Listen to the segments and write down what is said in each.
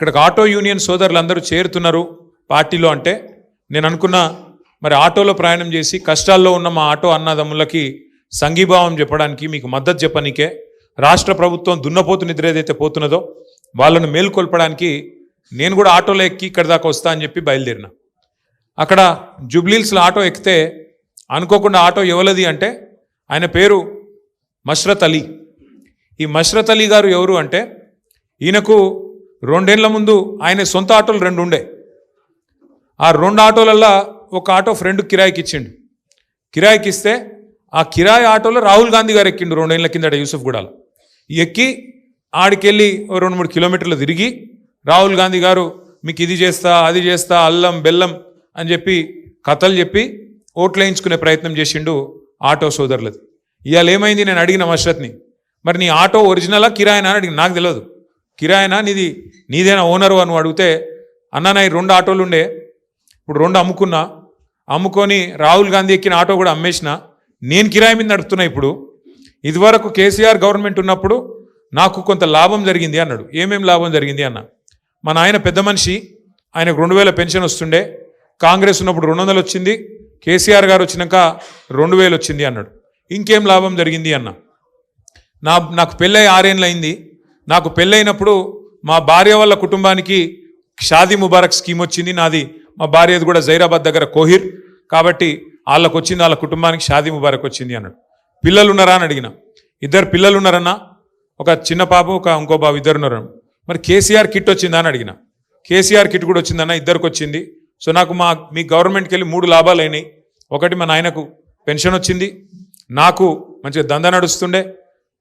ఇక్కడికి auto union సోదరులందరూ చేరుతున్నారు పార్టీలో అంటే నేను అనుకున్నా మరి ఆటోలో ప్రయాణం చేసి కష్టాల్లో ఉన్న మా ఆటో అన్నదమ్ములకి సంఘీభావం చెప్పడానికి మీకు మద్దతు చెప్పనీకే రాష్ట్ర ప్రభుత్వం దున్నపోతు నిద్ర ఏదైతే పోతున్నదో వాళ్ళను మేల్కొల్పడానికి నేను కూడా ఆటోలో ఎక్కి ఇక్కడ దాకా వస్తా అని చెప్పి బయలుదేరిన. అక్కడ జూబ్లీహిల్స్లో ఆటో ఎక్కితే అనుకోకుండా ఆటో ఎవలది అంటే ఆయన పేరు మష్రత్ అలీ. ఈ మష్రత్ అలీ గారు ఎవరు అంటే ఈయనకు 2 ఏళ్ల ముందు ఆయన సొంత ఆటోలు 2 ఉండే. ఆ 2 ఆటోలల్లో ఒక ఆటో ఫ్రెండ్ కిరాయికి ఇచ్చిండు. కిరాయికి ఇస్తే ఆ కిరాయి ఆటోలో రాహుల్ గాంధీ గారు ఎక్కిండు 2 ఏళ్ల కిందట యూసుఫ్గూడలో. ఎక్కి ఆడికెళ్ళి 2-3 కిలోమీటర్లు తిరిగి రాహుల్ గాంధీ గారు మీకు ఇది చేస్తా అది చేస్తా అల్లం బెల్లం అని చెప్పి కథలు చెప్పి ఓట్లు వేయించుకునే ప్రయత్నం చేసిండు ఆటో సోదరులది. ఇవాళ ఏమైంది, నేను అడిగిన మష్రత్ని, మరి నీ ఆటో ఒరిజినలా కిరాయినా అని అడిగిన. నాకు తెలియదు కిరాయినా నీదేనా ఓనరు అని అడిగితే అన్న నా 2 ఆటోలు ఉండే, ఇప్పుడు 2 అమ్ముకున్నా, అమ్ముకొని రాహుల్ గాంధీ ఎక్కిన ఆటో కూడా అమ్మేసిన, నేను కిరాయి మీద నడుపుతున్నా. ఇప్పుడు ఇదివరకు కేసీఆర్ గవర్నమెంట్ ఉన్నప్పుడు నాకు కొంత లాభం జరిగింది అన్నాడు. ఏమేం లాభం జరిగింది అన్న, మా నాయన పెద్ద మనిషి, ఆయనకు 2000 పెన్షన్ వస్తుండే, కాంగ్రెస్ ఉన్నప్పుడు 200 వచ్చింది, కేసీఆర్ గారు వచ్చినాక 2000 వచ్చింది అన్నాడు. ఇంకేం లాభం జరిగింది అన్న, నాకు పెళ్ళై 6 ఏళ్ళు అయింది, నాకు పెళ్ళైనప్పుడు మా భార్య వాళ్ళ కుటుంబానికి షాదీ ముబారక్ స్కీమ్ వచ్చింది. నాది మా భార్యది కూడా జైరాబాద్ దగ్గర కోహిర్ కాబట్టి వాళ్ళకు వచ్చింది, వాళ్ళ కుటుంబానికి షాదీ ముబారక్ వచ్చింది అన్నాడు. పిల్లలు ఉన్నారా అని అడిగిన. 2 పిల్లలు ఉన్నారన్నా, ఒక చిన్న పాప ఇంకో బాబు, 2 ఉన్నారు. మరి కేసీఆర్ కిట్ వచ్చిందా అని అడిగిన. కేసీఆర్ కిట్ కూడా వచ్చిందన్న, 2కి వచ్చింది. సో నాకు మీ గవర్నమెంట్కి వెళ్ళి 3 లాభాలు అయినాయి. ఒకటి మా నాయనకు పెన్షన్ వచ్చింది, నాకు మంచిగా దంద నడుస్తుండే,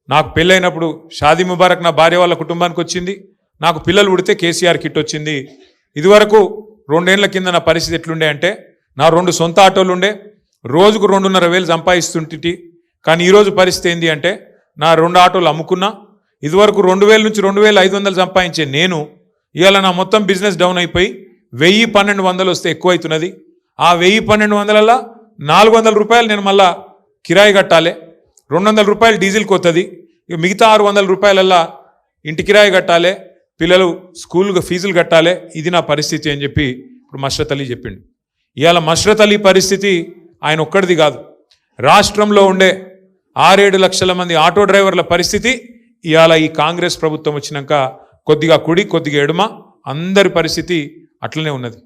నాకు పెళ్ళైనప్పుడు షాదీ ముబారక్ నా భార్య వాళ్ళ కుటుంబానికి వచ్చింది, నాకు పిల్లలు పుడితే కేసీఆర్ కిట్ వచ్చింది. ఇదివరకు 2 ఏళ్ల కింద నా పరిస్థితి ఎట్లుండే అంటే నా 2 సొంత ఆటోలు ఉండే, రోజుకు 2,500 సంపాదిస్తుంటి. కానీ ఈరోజు పరిస్థితి ఏంటి అంటే నా 2 ఆటోలు అమ్ముకున్నా. ఇదివరకు 2,000 నుంచి 2,500 సంపాదించే నేను ఇవాళ నా మొత్తం బిజినెస్ డౌన్ అయిపోయి 1,000-1,200 వస్తే ఎక్కువ అవుతున్నది. ఆ 1,000-1,200లలో 400 రూపాయలు నేను మళ్ళా కిరాయి కట్టాలి, 200 రూపాయలు డీజిల్కి వస్తుంది, ఇక మిగతా 600 రూపాయలల్లా ఇంటి కిరాయి కట్టాలి, పిల్లలు స్కూల్కి ఫీజులు కట్టాలి. ఇది నా పరిస్థితి అని చెప్పి ఇప్పుడు మష్రత్ అలీ చెప్పిండు. ఇవాళ మష్రత్ అలీ పరిస్థితి ఆయన ఒక్కడిది కాదు, రాష్ట్రంలో ఉండే 6-7 లక్షల మంది ఆటో డ్రైవర్ల పరిస్థితి ఇవాళ ఈ కాంగ్రెస్ ప్రభుత్వం వచ్చినాక కొద్దిగా కుడి కొద్దిగా ఎడమ అందరి పరిస్థితి అట్లనే ఉన్నది.